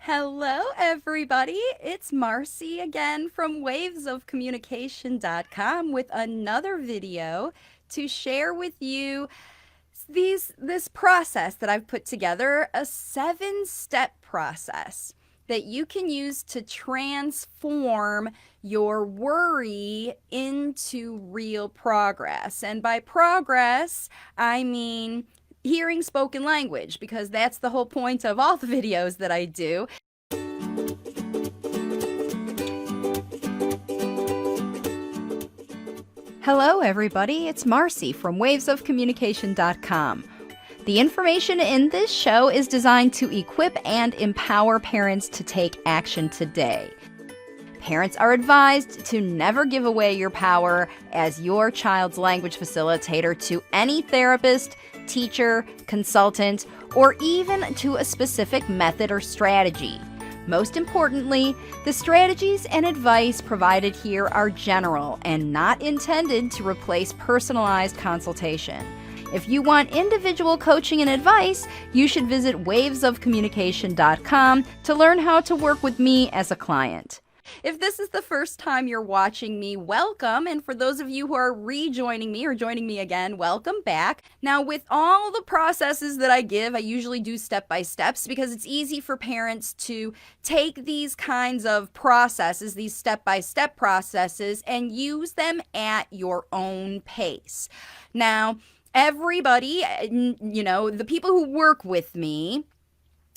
Hello, everybody. It's Marcy again from wavesofcommunication.com with another video to share with you this process that I've put together, a 7-step process that you can use to transform your worry into real progress. And by progress, I mean hearing spoken language, because that's the whole point of all the videos that I do. Hello, everybody. It's Marcy from wavesofcommunication.com. The information in this show is designed to equip and empower parents to take action today. Parents are advised to never give away your power as your child's language facilitator to any therapist, teacher, consultant, or even to a specific method or strategy. Most importantly, the strategies and advice provided here are general and not intended to replace personalized consultation. If you want individual coaching and advice, you should visit wavesofcommunication.com to learn how to work with me as a client. If this is the first time you're watching me, welcome. And for those of you who are rejoining me or joining me again, welcome back. Now, with all the processes that I give, I usually do step-by-steps because it's easy for parents to take these kinds of processes, these step-by-step processes, and use them at your own pace. Now, everybody, the people who work with me,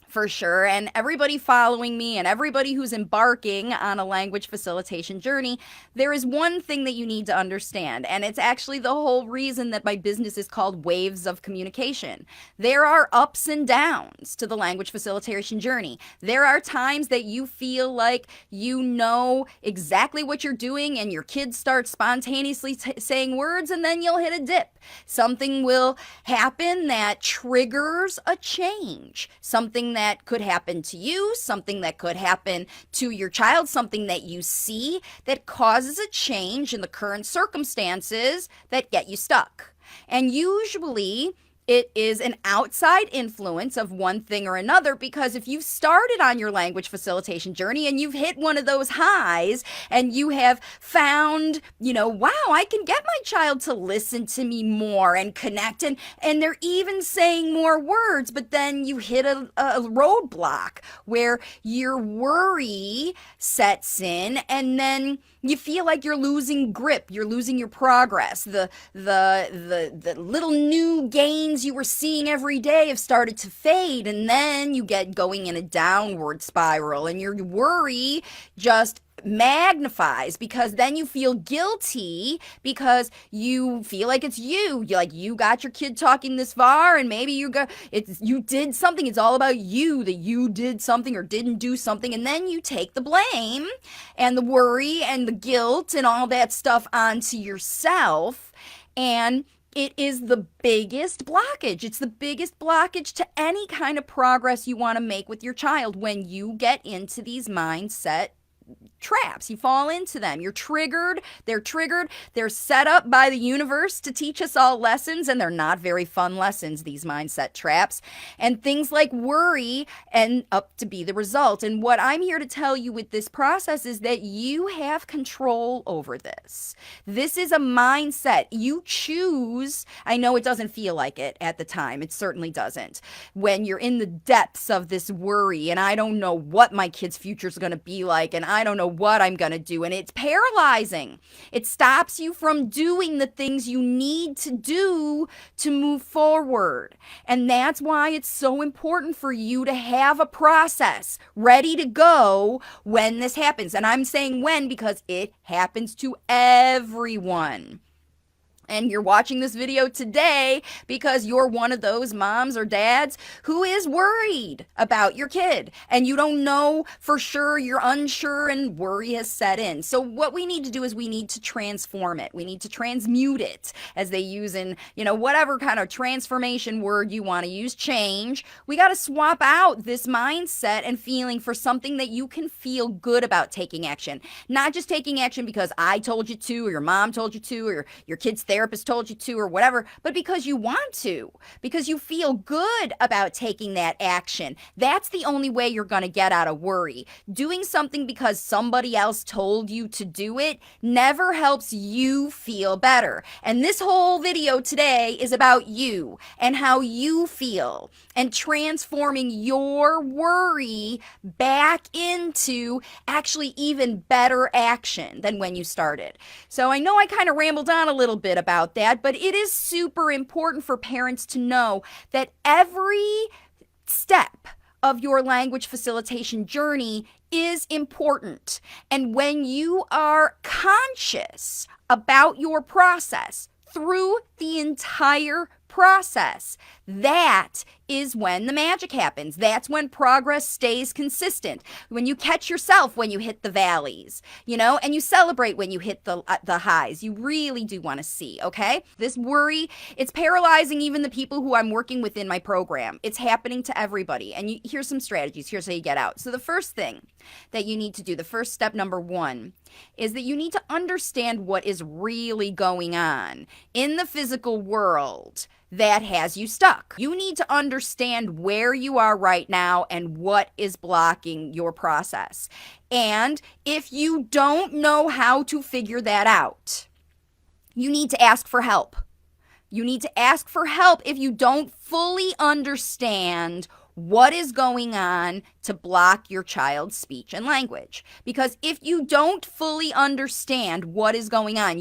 for sure, and everybody following me and everybody who's embarking on a language facilitation journey, there is one thing that you need to understand, and it's actually the whole reason that my business is called Waves of Communication. There are ups and downs to the language facilitation journey. There are times that you feel like you know exactly what you're doing and your kids start spontaneously saying words, and then you'll hit a dip. Something will happen that triggers a change. Something that could happen to you, something that could happen to your child, something that you see that causes a change in the current circumstances that get you stuck. And usually it is an outside influence of one thing or another, because if you've started on your language facilitation journey and you've hit one of those highs and you have found, wow, I can get my child to listen to me more and connect, and they're even saying more words, but then you hit a roadblock where your worry sets in, and then you feel like you're losing grip, you're losing your progress. The little new gains you were seeing every day have started to fade, and then you get going in a downward spiral, and your worry just magnifies, because then you feel guilty because you feel like it's you got your kid talking this far, and maybe you did something. It's all about you, that you did something or didn't do something, and then you take the blame and the worry and the guilt and all that stuff onto yourself, and it is the biggest blockage. It's the biggest blockage to any kind of progress you want to make with your child when you get into these mindset traps. You fall into them. You're triggered. They're set up by the universe to teach us all lessons, and they're not very fun lessons, these mindset traps. And things like worry end up to be the result. And what I'm here to tell you with this process is that you have control over this. This is a mindset. You choose. I know it doesn't feel like it at the time. It certainly doesn't. When you're in the depths of this worry, and I don't know what my kid's future is going to be like, and I don't know what I'm going to do, and it's paralyzing. It stops you from doing the things you need to do to move forward. And that's why it's so important for you to have a process ready to go when this happens. And I'm saying when because it happens to everyone. And you're watching this video today because you're one of those moms or dads who is worried about your kid, and you don't know for sure, you're unsure, and worry has set in. So what we need to do is we need to transform it. We need to transmute it, as they use in, whatever kind of transformation word you want to use, change. We got to swap out this mindset and feeling for something that you can feel good about taking action. Not just taking action because I told you to, or your mom told you to, or your kids think therapist told you to or whatever, but because you want to, because you feel good about taking that action. That's the only way you're going to get out of worry. Doing something because somebody else told you to do it never helps you feel better. And this whole video today is about you and how you feel and transforming your worry back into actually even better action than when you started. So I know I kind of rambled on a little bit about that, but it is super important for parents to know that every step of your language facilitation journey is important. And when you are conscious about your process through the entire process, that is when the magic happens. That's when progress stays consistent. When you catch yourself when you hit the valleys, and you celebrate when you hit the highs. You really do want to see, okay? This worry, it's paralyzing even the people who I'm working with in my program. It's happening to everybody. And here's some strategies. Here's how you get out. So the first thing that you need to do, the first step, number one, is that you need to understand what is really going on in the physical world that has you stuck. You need to understand where you are right now and what is blocking your process. And if you don't know how to figure that out, you need to ask for help. You need to ask for help if you don't fully understand what is going on to block your child's speech and language. Because if you don't fully understand what is going on,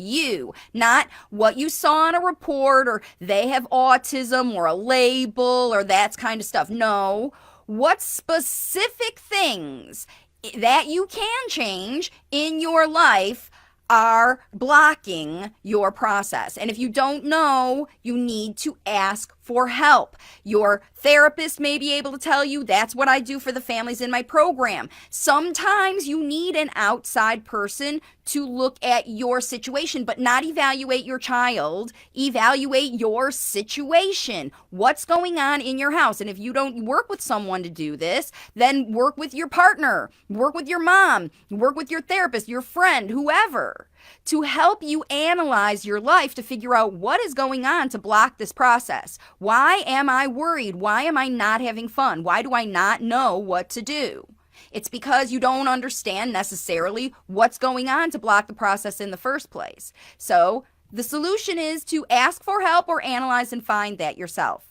not what you saw on a report or they have autism or a label or that kind of stuff. No, what specific things that you can change in your life are blocking your process. And if you don't know, you need to ask for help. Your therapist may be able to tell you that's what I do for the families in my program. Sometimes you need an outside person to look at your situation, but not evaluate your child. Evaluate your situation. What's going on in your house? And if you don't work with someone to do this, then work with your partner, work with your mom, work with your therapist, your friend, whoever, to help you analyze your life to figure out what is going on to block this process. Why am I worried? Why am I not having fun? Why do I not know what to do? It's because you don't understand necessarily what's going on to block the process in the first place. So the solution is to ask for help or analyze and find that yourself.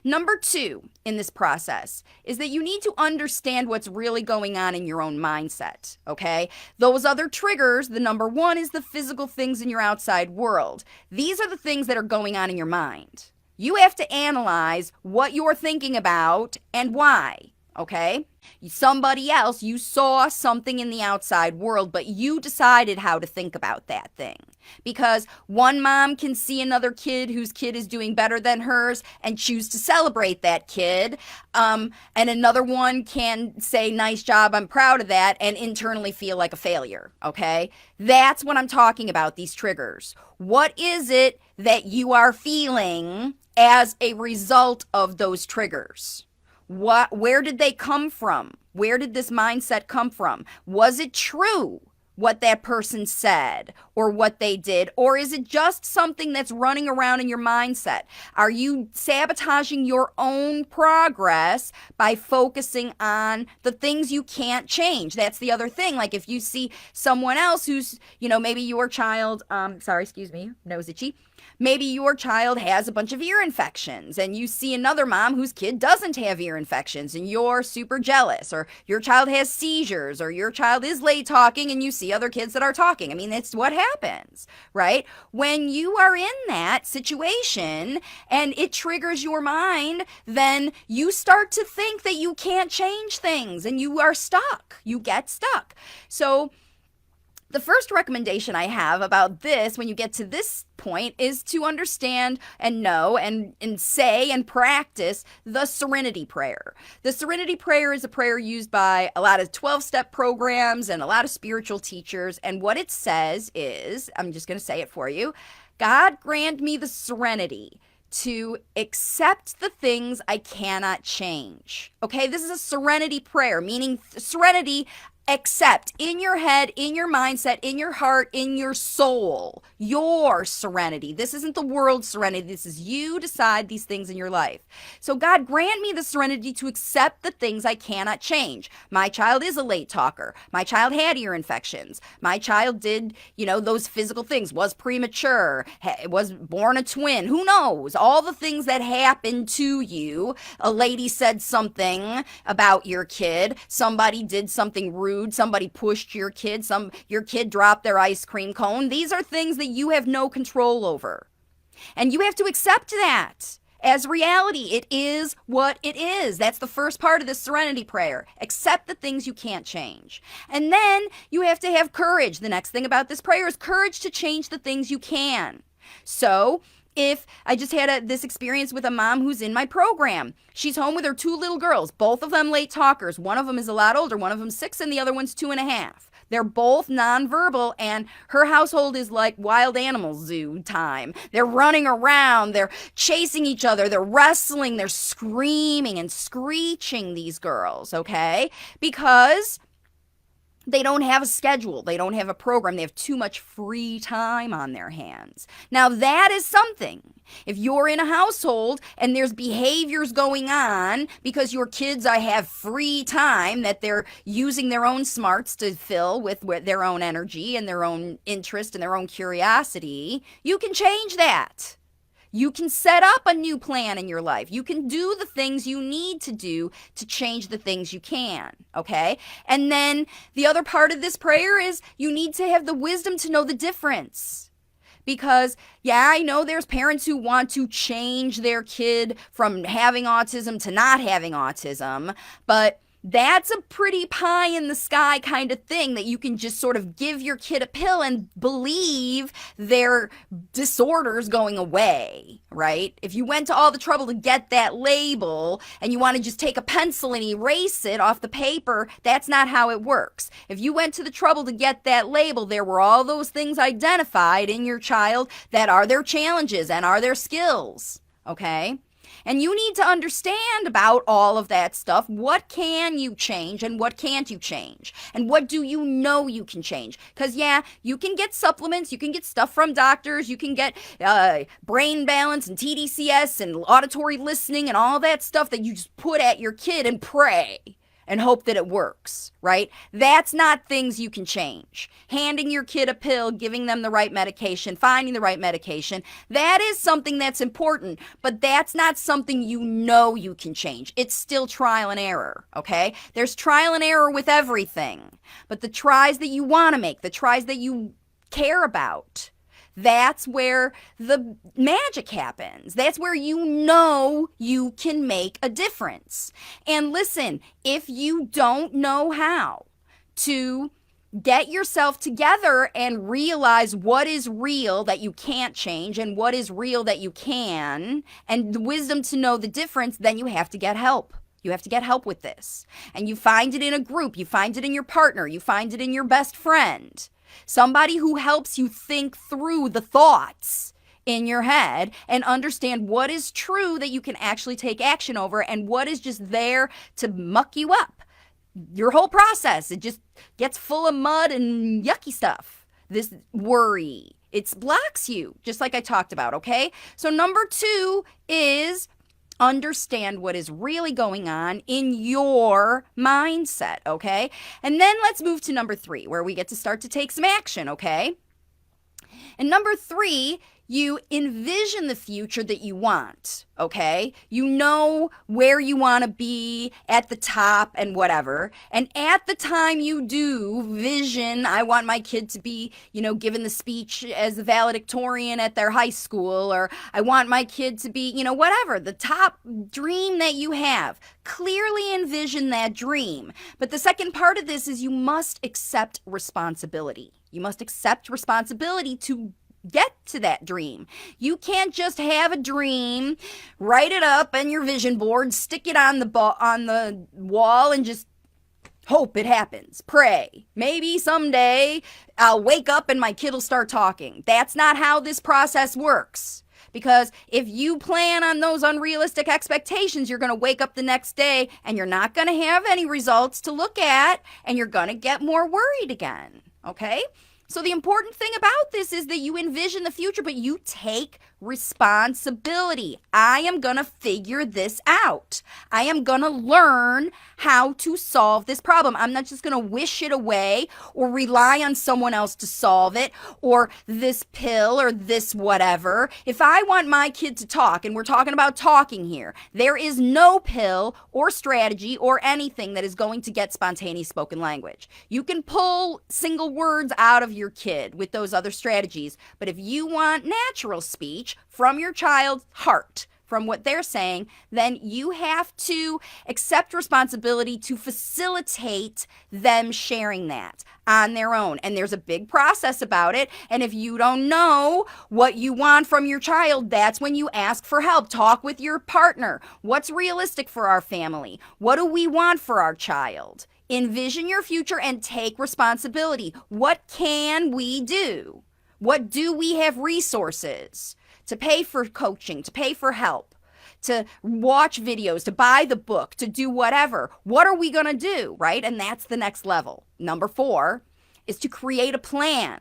Number two in this process is that you need to understand what's really going on in your own mindset, okay? Those other triggers, the number one is the physical things in your outside world. These are the things that are going on in your mind. You have to analyze what you're thinking about and why, okay? Somebody else, you saw something in the outside world, but you decided how to think about that thing. Because one mom can see another kid whose kid is doing better than hers and choose to celebrate that kid. And another one can say, nice job, I'm proud of that, and internally feel like a failure, okay? That's what I'm talking about, these triggers. What is it that you are feeling as a result of those triggers? Where did they come from? Where did this mindset come from? Was it true what that person said or what they did? Or is it just something that's running around in your mindset? Are you sabotaging your own progress by focusing on the things you can't change? That's the other thing. Like if you see someone else who's, maybe your child, nose itchy. Maybe your child has a bunch of ear infections and you see another mom whose kid doesn't have ear infections and you're super jealous, or your child has seizures, or your child is late talking and you see other kids that are talking. I mean, it's what happens, right? When you are in that situation and it triggers your mind, then you start to think that you can't change things and you are stuck. You get stuck. So the first recommendation I have about this when you get to this point is to understand and know and say and practice the serenity prayer. The serenity prayer is a prayer used by a lot of 12-step programs and a lot of spiritual teachers. And what it says is, I'm just going to say it for you, God grant me the serenity to accept the things I cannot change. Okay, this is a serenity prayer, meaning serenity. Accept in your head, in your mindset, in your heart, in your soul, your serenity. This isn't the world's serenity. This is you decide these things in your life. So God, grant me the serenity to accept the things I cannot change. My child is a late talker. My child had ear infections. My child did, those physical things, was premature, was born a twin. Who knows? All the things that happen to you. A lady said something about your kid. Somebody did something rude. Somebody pushed your kid. Your kid dropped their ice cream cone. These are things that you have no control over. And you have to accept that as reality. It is what it is. That's the first part of the serenity prayer. Accept the things you can't change. And then you have to have courage. The next thing about this prayer is courage to change the things you can. So if I just had this experience with a mom who's in my program. She's home with her 2 little girls, both of them late talkers. One of them is a lot older, one of them 6, and the other one's 2.5. They're both nonverbal, and her household is like wild animal zoo time. They're running around, they're chasing each other, they're wrestling, they're screaming and screeching, these girls, okay? Because they don't have a schedule. They don't have a program. They have too much free time on their hands. Now, that is something. If you're in a household and there's behaviors going on because your kids have free time that they're using their own smarts to fill with their own energy and their own interest and their own curiosity, you can change that. You can set up a new plan in your life. You can do the things you need to do to change the things you can, okay? And then the other part of this prayer is you need to have the wisdom to know the difference. Because, I know there's parents who want to change their kid from having autism to not having autism, but that's a pretty pie in the sky kind of thing that you can just sort of give your kid a pill and believe their disorder's going away, right? If you went to all the trouble to get that label and you want to just take a pencil and erase it off the paper, that's not how it works. If you went to the trouble to get that label, there were all those things identified in your child that are their challenges and are their skills, okay? And you need to understand about all of that stuff. What can you change and what can't you change? And what do you know you can change? Because, you can get supplements. You can get stuff from doctors. You can get brain balance and TDCS and auditory listening and all that stuff that you just put at your kid and pray and hope that it works, right? That's not things you can change. Handing your kid a pill, giving them the right medication, finding the right medication, that is something that's important, but that's not something you know you can change. It's still trial and error, okay? There's trial and error with everything, but the tries that you want to make, the tries that you care about, that's where the magic happens. That's where you know you can make a difference. And listen, if you don't know how to get yourself together and realize what is real that you can't change and what is real that you can, and the wisdom to know the difference, then you have to get help. You have to get help with this. And you find it in a group. You find it in your partner. You find it in your best friend. Somebody who helps you think through the thoughts in your head and understand what is true that you can actually take action over and what is just there to muck you up. Your whole process, it just gets full of mud and yucky stuff. This worry, it blocks you, just like I talked about, okay? So number 2 is understand what is really going on in your mindset, okay? And then let's move to number 3, where we get to start to take some action, okay? And number 3, you envision the future that you want, okay? You know where you want to be at the top and whatever. And at the time you do vision, I want my kid to be, given the speech as the valedictorian at their high school, or I want my kid to be, whatever, the top dream that you have. Clearly envision that dream. But the second part of this is you must accept responsibility. You must accept responsibility to get to that dream. You can't just have a dream, write it up on your vision board, stick it on the wall and just hope it happens. Pray. Maybe someday I'll wake up and my kid will start talking. That's not how this process works. Because if you plan on those unrealistic expectations, you're going to wake up the next day and you're not going to have any results to look at, and you're going to get more worried again. Okay? So the important thing about this is that you envision the future, but you take responsibility. I am going to figure this out. I am going to learn how to solve this problem. I'm not just going to wish it away or rely on someone else to solve it, or this pill or this whatever. If I want my kid to talk, and we're talking about talking here, there is no pill or strategy or anything that is going to get spontaneous spoken language. You can pull single words out of your kid with those other strategies, but if you want natural speech from your child's heart, from what they're saying, then you have to accept responsibility to facilitate them sharing that on their own. And there's a big process about it. And if you don't know what you want from your child, that's when you ask for help. Talk with your partner. What's realistic for our family? What do we want for our child? Envision your future and take responsibility. What can we do? What do we have resources to pay for coaching, to pay for help, to watch videos, to buy the book, to do whatever? What are we going to do, right? And that's the next level. Number 4 is to create a plan.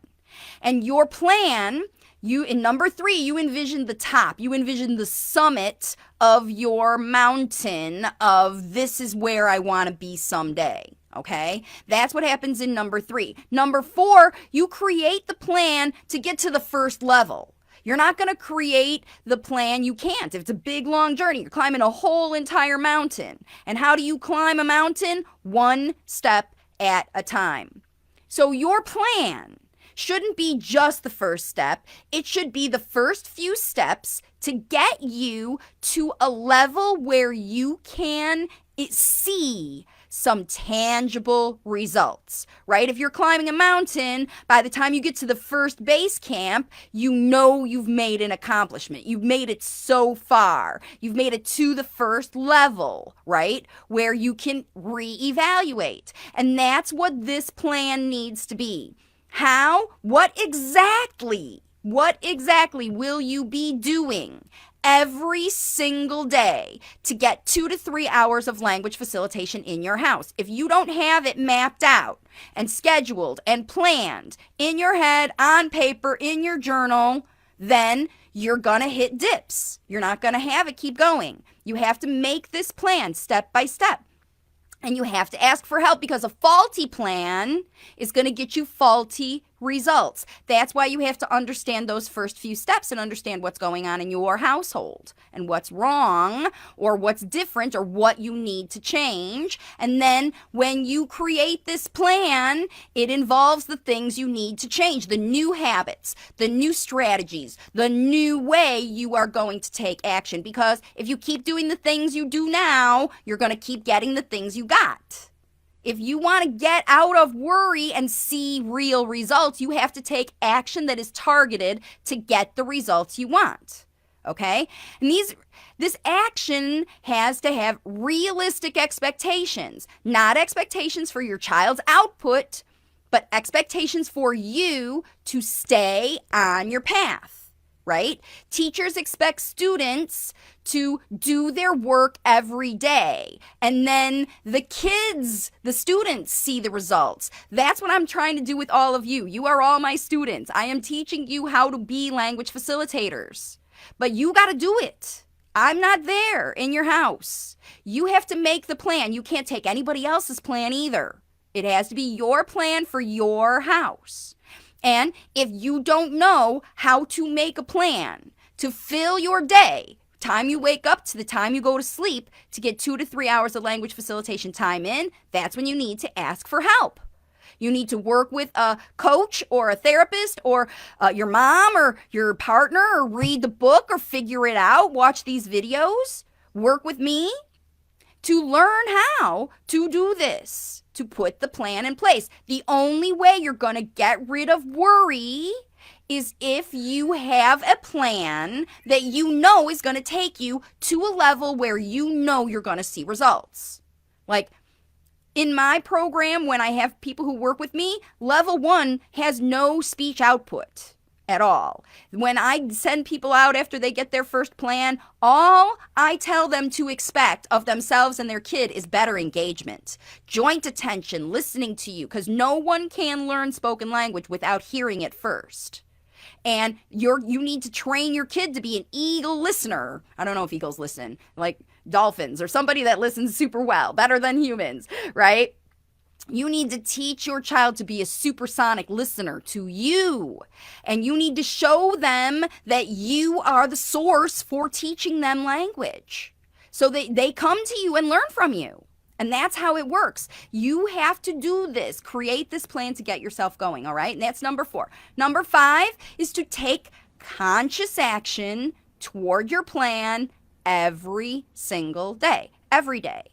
And your plan, in number 3, you envision the top. You envision the summit of your mountain of this is where I want to be someday. Okay, that's what happens in number 3. Number 4, you create the plan to get to the first level. You're not going to create the plan. You can't. If it's a big, long journey, you're climbing a whole entire mountain. And how do you climb a mountain? One step at a time. So your plan shouldn't be just the first step. It should be the first few steps to get you to a level where you can see some tangible results, right? If you're climbing a mountain, by the time you get to the first base camp, you know you've made an accomplishment. You've made it so far. You've made it to the first level, right? Where you can reevaluate. And that's what this plan needs to be. How? What exactly will you be doing every single day to get 2 to 3 hours of language facilitation in your house? If you don't have it mapped out and scheduled and planned in your head, on paper, in your journal, then you're going to hit dips. You're not going to have it keep going. You have to make this plan step by step. And you have to ask for help, because a faulty plan is going to get you faulty results. That's why you have to understand those first few steps and understand what's going on in your household and what's wrong or what's different or what you need to change. And then when you create this plan, it involves the things you need to change, the new habits, the new strategies, the new way you are going to take action. Because if you keep doing the things you do now, you're going to keep getting the things you got. If you want to get out of worry and see real results, you have to take action that is targeted to get the results you want. Okay? And this action has to have realistic expectations, not expectations for your child's output, but expectations for you to stay on your path. Right? Teachers expect students to do their work every day. And then the kids, the students, see the results. That's what I'm trying to do with all of you. You are all my students. I am teaching you how to be language facilitators. But you got to do it. I'm not there in your house. You have to make the plan. You can't take anybody else's plan either. It has to be your plan for your house. And if you don't know how to make a plan to fill your day, time you wake up to the time you go to sleep, to get 2 to 3 hours of language facilitation time in, that's when you need to ask for help. You need to work with a coach or a therapist or your mom or your partner, or read the book or figure it out, watch these videos, work with me to learn how to do this, to put the plan in place. The only way you're going to get rid of worry is if you have a plan that you know is going to take you to a level where you know you're going to see results. Like in my program, when I have people who work with me, level 1 has no speech output. at all. When I send people out after they get their first plan, all I tell them to expect of themselves and their kid is better engagement, joint attention, listening to you, because no one can learn spoken language without hearing it first. And you need to train your kid to be an eagle listener. I don't know if eagles listen, like dolphins or somebody that listens super well, better than humans, right? You need to teach your child to be a supersonic listener to you. And you need to show them that you are the source for teaching them language. So they come to you and learn from you. And that's how it works. You have to do this. Create this plan to get yourself going, all right? And that's number 4. Number 5 is to take conscious action toward your plan every single day. Every day.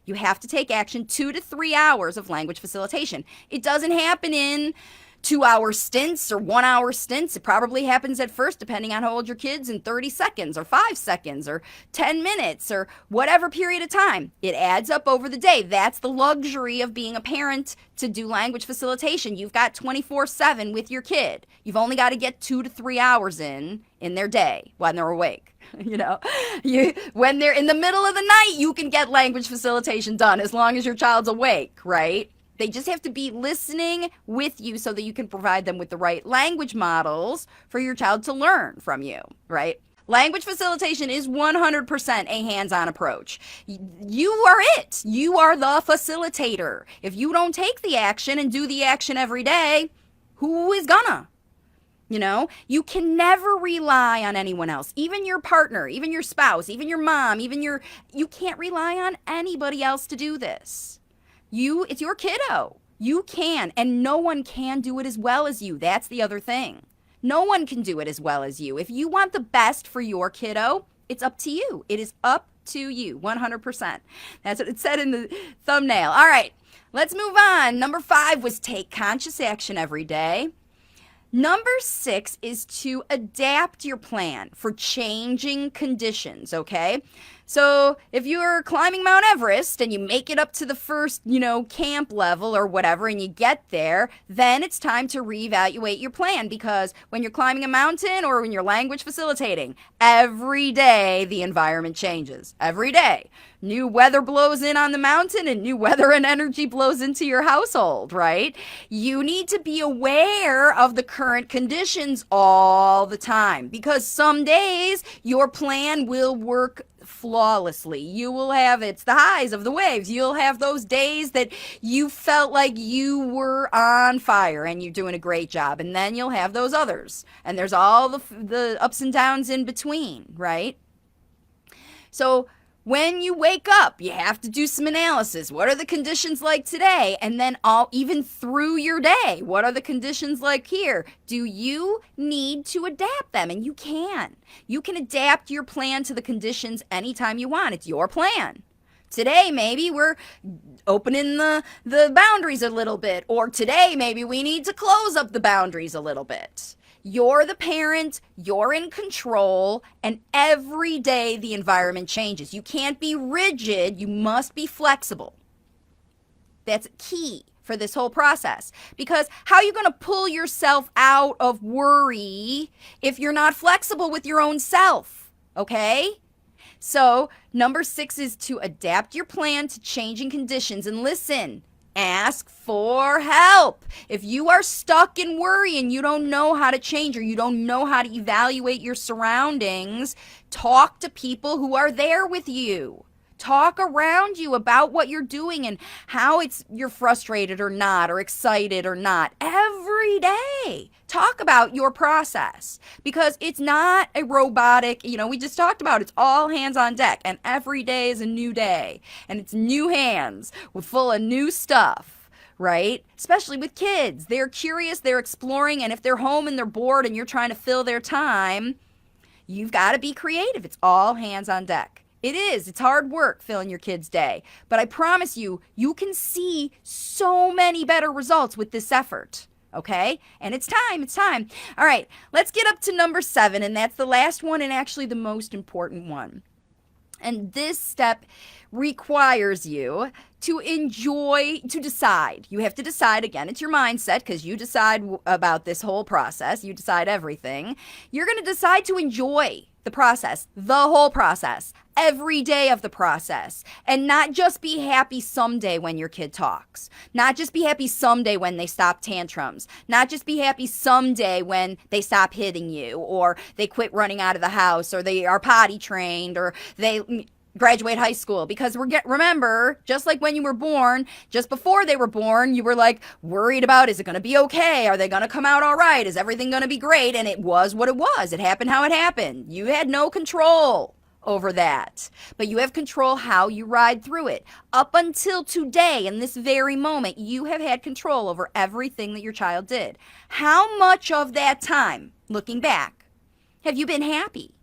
You have to take action 2 to 3 hours of language facilitation. It doesn't happen in 2-hour stints or 1-hour stints. It probably happens at first, depending on how old your kid's, in 30 seconds or 5 seconds or 10 minutes or whatever period of time. It adds up over the day. That's the luxury of being a parent to do language facilitation. You've got 24/7 with your kid. You've only got to get 2 to 3 hours in their day when they're awake. When they're in the middle of the night, you can get language facilitation done as long as your child's awake, right? They just have to be listening with you so that you can provide them with the right language models for your child to learn from you, right? Language facilitation is 100% a hands-on approach. You are it. You are the facilitator. If you don't take the action and do the action every day, who is gonna? You can never rely on anyone else, even your partner, even your spouse, even your mom, you can't rely on anybody else to do this. It's your kiddo. You can, and no one can do it as well as you. That's the other thing. No one can do it as well as you. If you want the best for your kiddo, it's up to you. It is up to you, 100%. That's what it said in the thumbnail. All right, let's move on. Number 5 was take conscious action every day. Number 6 is to adapt your plan for changing conditions, okay? So if you're climbing Mount Everest and you make it up to the first, camp level or whatever, and you get there, then it's time to reevaluate your plan, because when you're climbing a mountain or when you're language facilitating, every day the environment changes. Every day. New weather blows in on the mountain and new weather and energy blows into your household, right? You need to be aware of the current conditions all the time, because some days your plan will work flawlessly. You will have, it's the highs of the waves. You'll have those days that you felt like you were on fire and you're doing a great job. And then you'll have those others. And there's all the ups and downs in between, right? So when you wake up, you have to do some analysis. What are the conditions like today? And then even through your day, what are the conditions like here? Do you need to adapt them? And you can. You can adapt your plan to the conditions anytime you want. It's your plan. Today, maybe we're opening the boundaries a little bit. Or today, maybe we need to close up the boundaries a little bit. You're the parent, you're in control, and every day the environment changes. You can't be rigid, you must be flexible. That's key for this whole process, because how are you going to pull yourself out of worry if you're not flexible with your own self, okay? So number 6 is to adapt your plan to changing conditions, and listen. Ask for help. If you are stuck in worry and you don't know how to change, or you don't know how to evaluate your surroundings, talk to people who are there with you. Talk around you about what you're doing and how you're frustrated or not, or excited or not. Every day, talk about your process, because it's not a robotic, we just talked about it's all hands on deck, and every day is a new day, and it's new hands full of new stuff, right? Especially with kids. They're curious, they're exploring, and if they're home and they're bored and you're trying to fill their time, you've got to be creative. It's all hands on deck. It is. It's hard work filling your kid's day. But I promise you, you can see so many better results with this effort. Okay? And it's time. All right, let's get up to number 7, and that's the last one and actually the most important one. And this step requires you to decide. You have to decide, again, it's your mindset, because you decide about this whole process. You decide everything. You're going to decide to enjoy the process, the whole process, every day of the process, and not just be happy someday when your kid talks, not just be happy someday when they stop tantrums, not just be happy someday when they stop hitting you, or they quit running out of the house, or they are potty trained, or they graduate high school. Because remember, just like when you were born, just before they were born, you were like worried about, is it going to be okay? Are they going to come out all right? Is everything going to be great? And it was what it was. It happened how it happened. You had no control over that, but you have control how you ride through it. Up until today, in this very moment, you have had control over everything that your child did. How much of that time, looking back, have you been happy?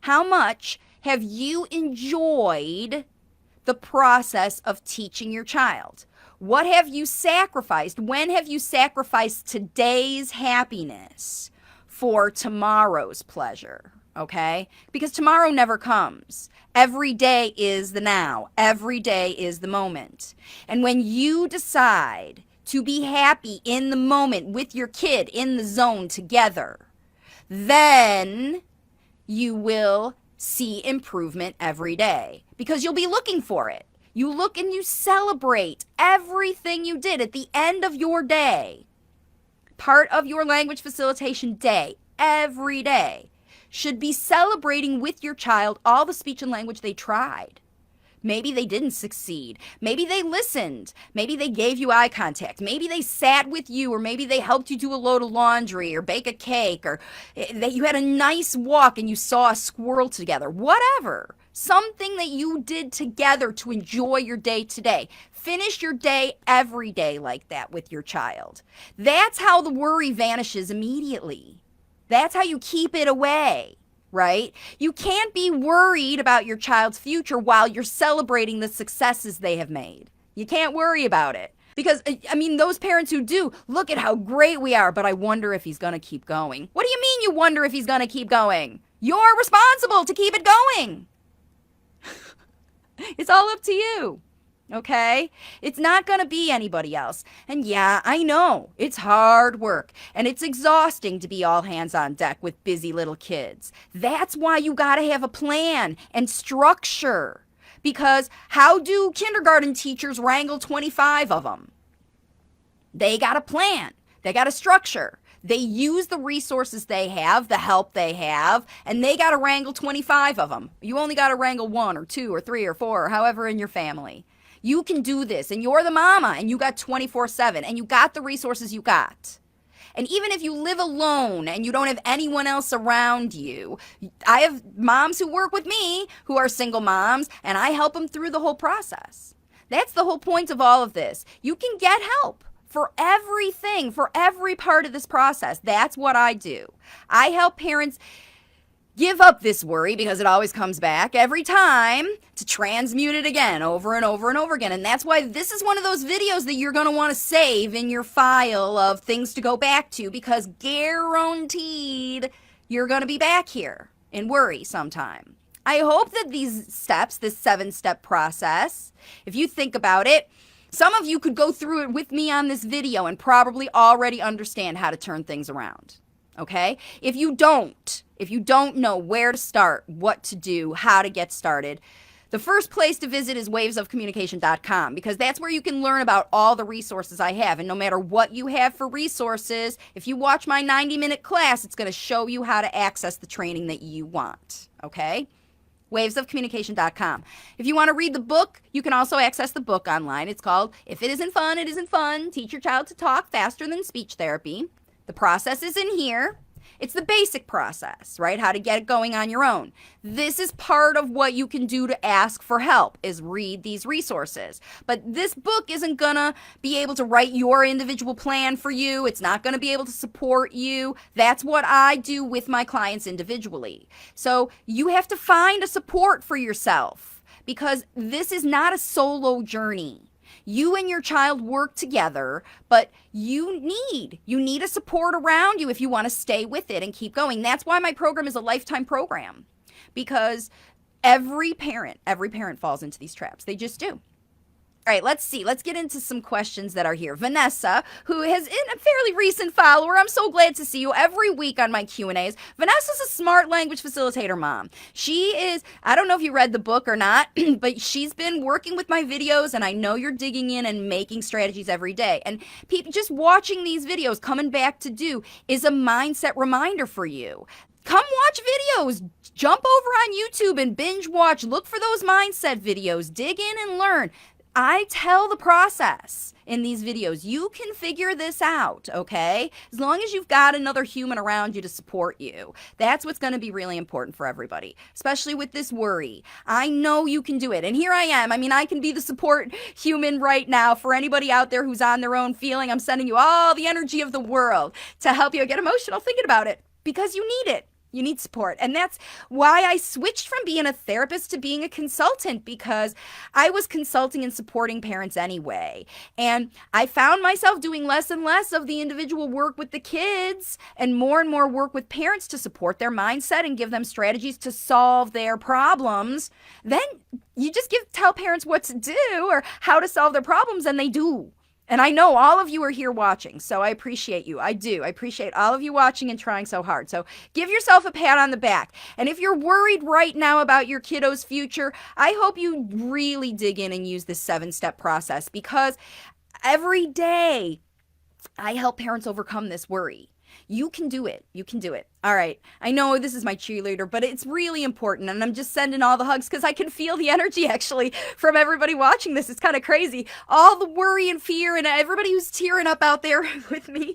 How much have you enjoyed the process of teaching your child? What have you sacrificed? When have you sacrificed today's happiness for tomorrow's pleasure? Okay? Because tomorrow never comes. Every day is the now. Every day is the moment. And when you decide to be happy in the moment with your kid in the zone together, then you will see improvement every day, because you'll be looking for it. You look and you celebrate everything you did at the end of your day. Part of your language facilitation day, every day, should be celebrating with your child all the speech and language they tried. Maybe they didn't succeed. Maybe they listened. Maybe they gave you eye contact. Maybe they sat with you, or maybe they helped you do a load of laundry or bake a cake, or that you had a nice walk and you saw a squirrel together. Whatever. Something that you did together to enjoy your day today. Finish your day every day like that with your child. That's how the worry vanishes immediately. That's how you keep it away. Right? You can't be worried about your child's future while you're celebrating the successes they have made. You can't worry about it. Because, I mean, those parents who do, look at how great we are, but I wonder if he's going to keep going. What do you mean you wonder if he's going to keep going? You're responsible to keep it going. It's all up to you. Okay? It's not going to be anybody else. And yeah, I know, it's hard work, and it's exhausting to be all hands on deck with busy little kids. That's why you got to have a plan and structure. Because how do kindergarten teachers wrangle 25 of them? They got a plan. They got a structure. They use the resources they have, the help they have, and they got to wrangle 25 of them. You only got to wrangle 1 or 2 or 3 or 4 or however in your family. You can do this, and you're the mama, and you got 24/7, and you got the resources you got. And even if you live alone and you don't have anyone else around you, I have moms who work with me who are single moms, and I help them through the whole process. That's the whole point of all of this. You can get help for everything, for every part of this process. That's what I do. I help parents give up this worry, because it always comes back every time, to transmute it again over and over and over again. And that's why this is one of those videos that you're going to want to save in your file of things to go back to, because guaranteed you're going to be back here in worry sometime. I hope that these steps, this 7-step process, if you think about it, some of you could go through it with me on this video and probably already understand how to turn things around. Okay? If you don't know where to start, what to do, how to get started, the first place to visit is wavesofcommunication.com, because that's where you can learn about all the resources I have. And no matter what you have for resources, if you watch my 90-minute class, it's going to show you how to access the training that you want. Okay? wavesofcommunication.com. If you want to read the book, you can also access the book online. It's called If It Isn't Fun, It Isn't Fun. Teach Your Child to Talk Faster Than Speech Therapy. The process is in here. It's the basic process, right? How to get it going on your own. This is part of what you can do to ask for help, is read these resources. But this book isn't going to be able to write your individual plan for you. It's not going to be able to support you. That's what I do with my clients individually. So you have to find a support for yourself, because this is not a solo journey. You and your child work together, but you need a support around you if you want to stay with it and keep going. That's why my program is a lifetime program, because Every parent falls into these traps. They just do. All right, let's see. Let's get into some questions that are here. Vanessa, who has been a fairly recent follower, I'm so glad to see you every week on my Q&As. Vanessa's a smart language facilitator mom. She is, I don't know if you read the book or not, but she's been working with my videos, and I know you're digging in and making strategies every day. And just watching these videos, coming back to do, is a mindset reminder for you. Come watch videos. Jump over on YouTube and binge watch. Look for those mindset videos. Dig in and learn. I tell the process in these videos. You can figure this out, okay? As long as you've got another human around you to support you. That's what's going to be really important for everybody, especially with this worry. I know you can do it. And here I am. I mean, I can be the support human right now for anybody out there who's on their own feeling. I'm sending you all the energy of the world to help you get emotional thinking about it, because you need it. You need support. And that's why I switched from being a therapist to being a consultant, because I was consulting and supporting parents anyway. And I found myself doing less and less of the individual work with the kids and more work with parents to support their mindset and give them strategies to solve their problems. Then you just tell parents what to do or how to solve their problems, and they do. And I know all of you are here watching, so I appreciate you. I do. I appreciate all of you watching and trying so hard. So give yourself a pat on the back. And if you're worried right now about your kiddo's future, I hope you really dig in and use this 7-step process, because every day I help parents overcome this worry. You can do it. You can do it. All right. I know this is my cheerleader, but it's really important. And I'm just sending all the hugs because I can feel the energy actually from everybody watching this. It's kind of crazy. All the worry and fear and everybody who's tearing up out there with me.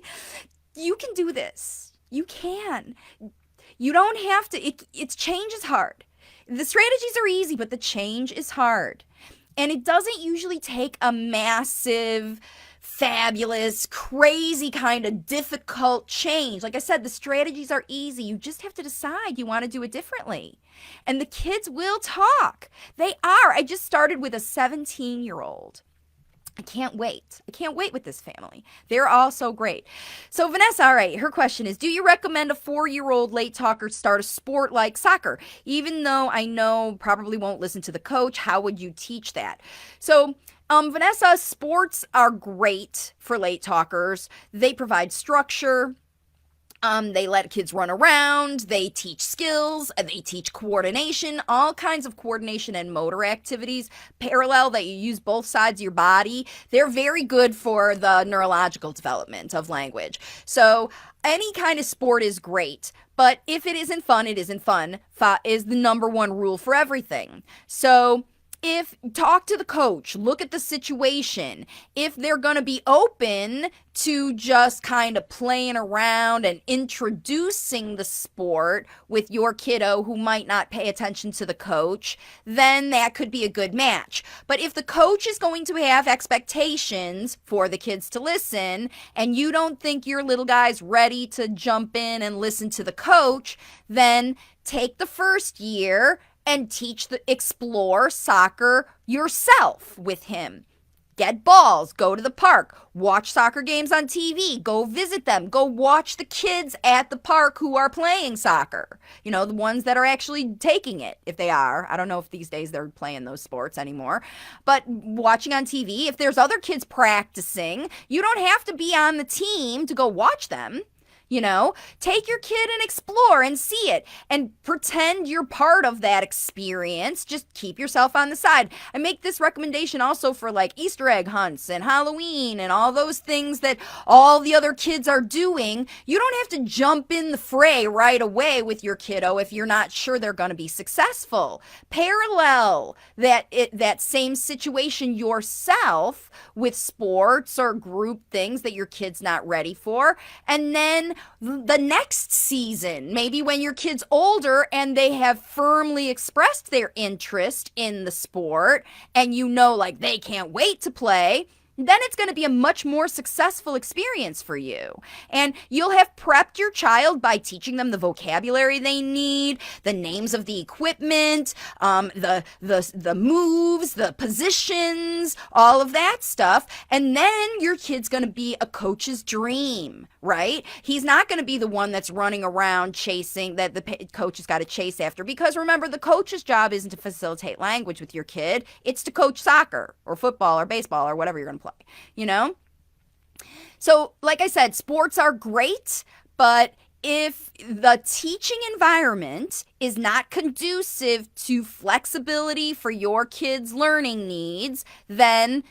You can do this. You can. You don't have to. It's change is hard. The strategies are easy, but the change is hard. And it doesn't usually take a massive, fabulous, crazy kind of difficult change. Like I said, the strategies are easy. You just have to decide you want to do it differently. And the kids will talk. They are. I just started with a 17-year-old. I can't wait. I can't wait with this family. They're all so great. So Vanessa, all right, her question is, do you recommend a 4-year-old late talker start a sport like soccer? Even though I know probably won't listen to the coach, how would you teach that? So Vanessa, sports are great for late talkers. They provide structure. They let kids run around, they teach skills, they teach coordination, all kinds of coordination and motor activities, parallel that you use both sides of your body. They're very good for the neurological development of language. So any kind of sport is great, but if it isn't fun, it isn't fun, is the number one rule for everything. So talk to the coach, look at the situation. If they're going to be open to just kind of playing around and introducing the sport with your kiddo who might not pay attention to the coach, then that could be a good match. But if the coach is going to have expectations for the kids to listen, and you don't think your little guy's ready to jump in and listen to the coach, then take the first year and explore soccer yourself with him. Get balls, go to the park, watch soccer games on TV, go visit them, go watch the kids at the park who are playing soccer. You know, the ones that are actually taking it, if they are. I don't know if these days they're playing those sports anymore. But watching on TV, if there's other kids practicing, you don't have to be on the team to go watch them. You know, take your kid and explore and see it and pretend you're part of that experience. Just keep yourself on the side. I make this recommendation also for like Easter egg hunts and Halloween and all those things that all the other kids are doing. You don't have to jump in the fray right away with your kiddo if you're not sure they're going to be successful. Parallel that same situation yourself with sports or group things that your kid's not ready for. And then the next season, maybe when your kid's older and they have firmly expressed their interest in the sport and you know, like, they can't wait to play, then it's going to be a much more successful experience for you. And you'll have prepped your child by teaching them the vocabulary they need, the names of the equipment, the moves, the positions, all of that stuff. And then your kid's going to be a coach's dream, right? He's not going to be the one that's running around chasing, that the coach has got to chase after. Because remember, the coach's job isn't to facilitate language with your kid. It's to coach soccer or football or baseball or whatever you're going to play, you know? So, like I said, sports are great, but if the teaching environment is not conducive to flexibility for your kids' learning needs, then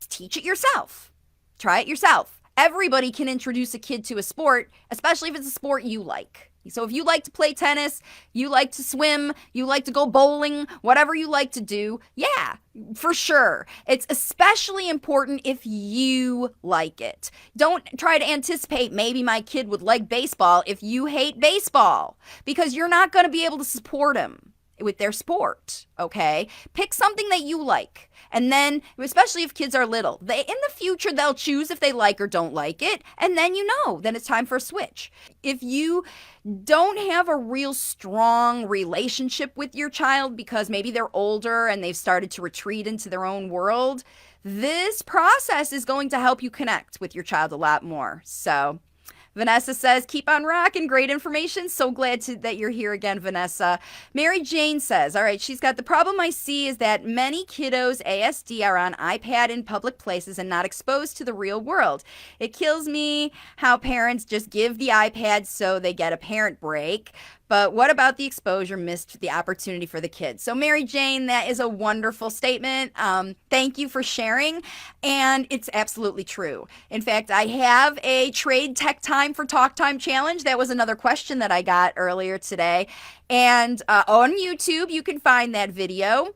teach it yourself. Try it yourself. Everybody can introduce a kid to a sport, especially if it's a sport you like. So if you like to play tennis, you like to swim, you like to go bowling, whatever you like to do, yeah, for sure. It's especially important if you like it. Don't try to anticipate maybe my kid would like baseball if you hate baseball, because you're not going to be able to support them with their sport, okay? Pick something that you like. And then, especially if kids are little, in the future, they'll choose if they like or don't like it. And then then it's time for a switch. If you don't have a real strong relationship with your child because maybe they're older and they've started to retreat into their own world, this process is going to help you connect with your child a lot more. So Vanessa says, keep on rocking. Great information. So glad that you're here again, Vanessa. Mary Jane says, all right, she's got, the problem I see is that many kiddos ASD are on iPad in public places and not exposed to the real world. It kills me how parents just give the iPad so they get a parent break. But what about the exposure missed the opportunity for the kids? So Mary Jane, that is a wonderful statement. Thank you for sharing. And it's absolutely true. In fact, I have a Trade Tech Time for Talk Time challenge. That was another question that I got earlier today. And on YouTube, you can find that video.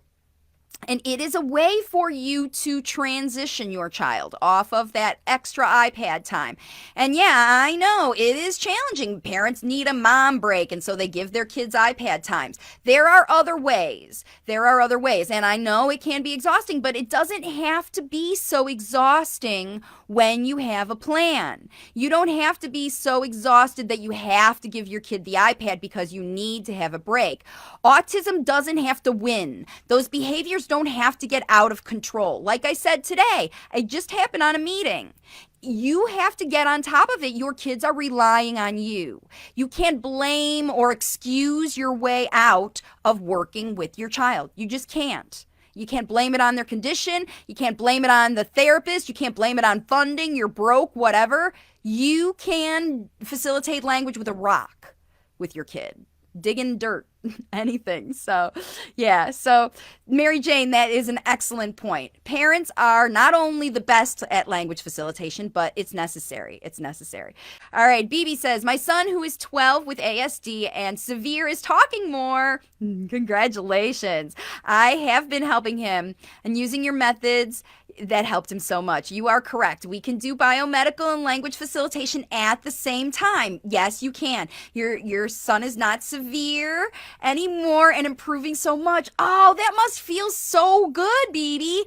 And it is a way for you to transition your child off of that extra iPad time. And yeah, I know it is challenging. Parents need a mom break, and so they give their kids iPad times. There are other ways. And I know it can be exhausting, but it doesn't have to be so exhausting when you have a plan. You don't have to be so exhausted that you have to give your kid the iPad because you need to have a break. Autism doesn't have to win. Those behaviors don't have to get out of control. Like I said today, it just happened on a meeting. You have to get on top of it. Your kids are relying on you. You can't blame or excuse your way out of working with your child. You just can't. You can't blame it on their condition. You can't blame it on the therapist. You can't blame it on funding. You're broke, whatever. You can facilitate language with a rock with your kid. Dig in dirt, anything. So, yeah. So, Mary Jane, that is an excellent point. Parents are not only the best at language facilitation, but it's necessary. It's necessary. All right. BB says, my son who is 12 with ASD and severe is talking more. Congratulations. I have been helping him and using your methods that helped him so much. You are correct. We can do biomedical and language facilitation at the same time. Yes, you can. Your son is not severe anymore and improving so much. Oh, that must feel so good, BB.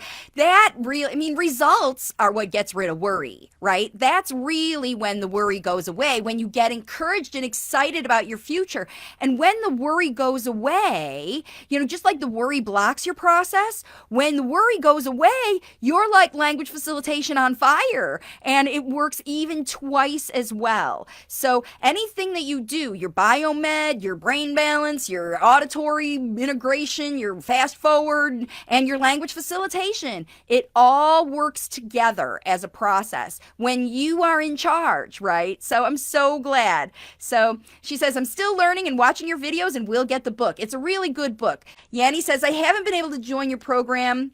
Results are what gets rid of worry, right? That's really when the worry goes away, when you get encouraged and excited about your future. And when the worry goes away, just like the worry blocks your process, when the worry goes away, you're like language facilitation on fire, and it works even twice as well. So anything that you do, your biomed, your brain balance, your auditory integration, your fast forward, and your language facilitation, it all works together as a process when you are in charge, right? So I'm so glad. So she says, I'm still learning and watching your videos and we'll get the book. It's a really good book. Yanni says, I haven't been able to join your program,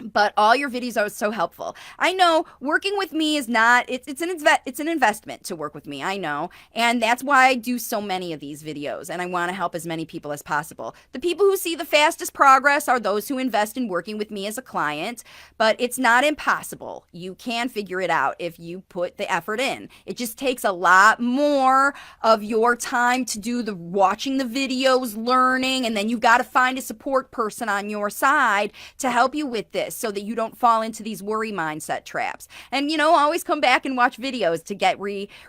but all your videos are so helpful. I know working with me is not, it's an investment to work with me. I know. And that's why I do so many of these videos, and I want to help as many people as possible. The people who see the fastest progress are those who invest in working with me as a client, but it's not impossible. You can figure it out if you put the effort in. It just takes a lot more of your time to do the watching the videos, learning, and then you've got to find a support person on your side to help you with this. this so that you don't fall into these worry mindset traps. And, always come back and watch videos to get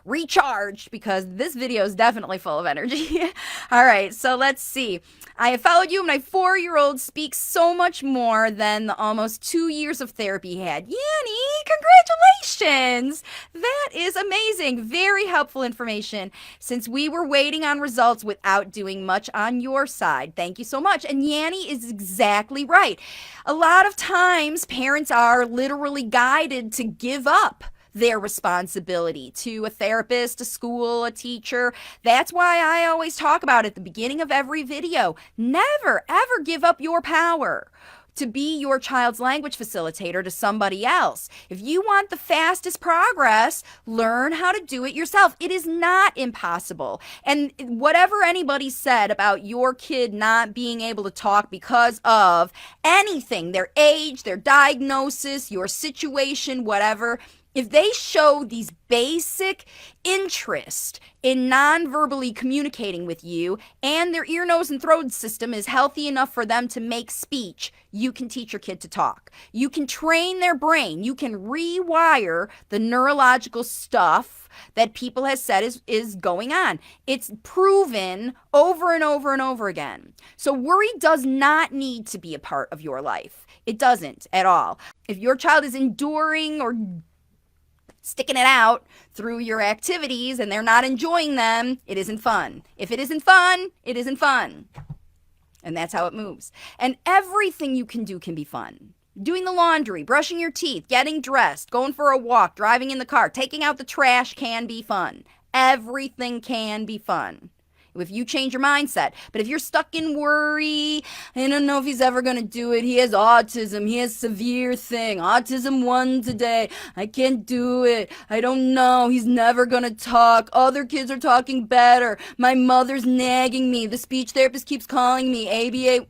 recharged, because this video is definitely full of energy. All right, so let's see. I have followed you. My 4-year-old speaks so much more than the almost 2 years of therapy he had. Yanni, congratulations. That is amazing. Very helpful information since we were waiting on results without doing much on your side. Thank you so much. And Yanni is exactly right. A lot of times parents are literally guided to give up their responsibility to a therapist, a school, a teacher. That's why I always talk about at the beginning of every video, never ever give up your power to be your child's language facilitator to somebody else. If you want the fastest progress, learn how to do it yourself. It is not impossible. And whatever anybody said about your kid not being able to talk because of anything, their age, their diagnosis, your situation, whatever, if they show these basic interest in non-verbally communicating with you and their ear, nose, and throat system is healthy enough for them to make speech, you can teach your kid to talk. You can train their brain. You can rewire the neurological stuff that people have said is going on. It's proven over and over and over again. So worry does not need to be a part of your life. It doesn't at all. If your child is enduring or sticking it out through your activities and they're not enjoying them, it isn't fun. If it isn't fun, it isn't fun. And that's how it moves. And everything you can do can be fun. Doing the laundry, brushing your teeth, getting dressed, going for a walk, driving in the car, taking out the trash can be fun. Everything can be fun if you change your mindset. But if you're stuck in worry, I don't know if he's ever going to do it. He has autism. He has severe thing. Autism 1 today. I can't do it. I don't know. He's never going to talk. Other kids are talking better. My mother's nagging me. The speech therapist keeps calling me. ABA.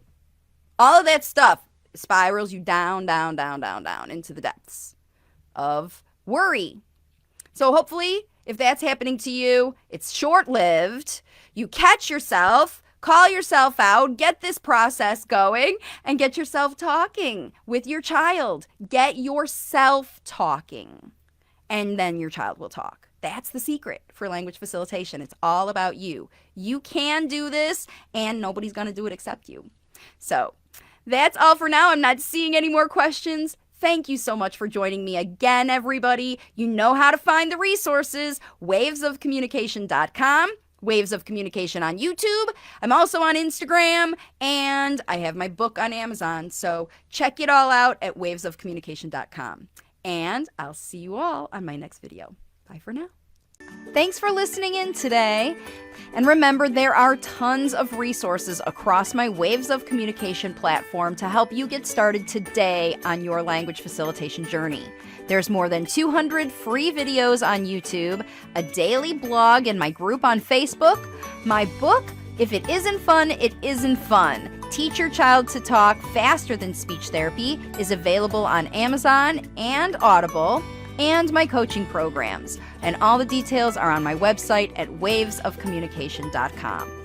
All of that stuff spirals you down, down, down, down, down into the depths of worry. So hopefully, if that's happening to you, it's short-lived. You catch yourself, call yourself out, get this process going, and get yourself talking with your child. Get yourself talking, and then your child will talk. That's the secret for language facilitation. It's all about you. You can do this, and nobody's going to do it except you. So that's all for now. I'm not seeing any more questions. Thank you so much for joining me again, everybody. You know how to find the resources, wavesofcommunication.com. Waves of Communication on YouTube. I'm also on Instagram, and I have my book on Amazon. So check it all out at wavesofcommunication.com. And I'll see you all on my next video. Bye for now. Thanks for listening in today. And remember, there are tons of resources across my Waves of Communication platform to help you get started today on your language facilitation journey. There's more than 200 free videos on YouTube, a daily blog in my group on Facebook, my book, If It Isn't Fun, It Isn't Fun. Teach Your Child to Talk Faster Than Speech Therapy is available on Amazon and Audible, and my coaching programs. And all the details are on my website at wavesofcommunication.com.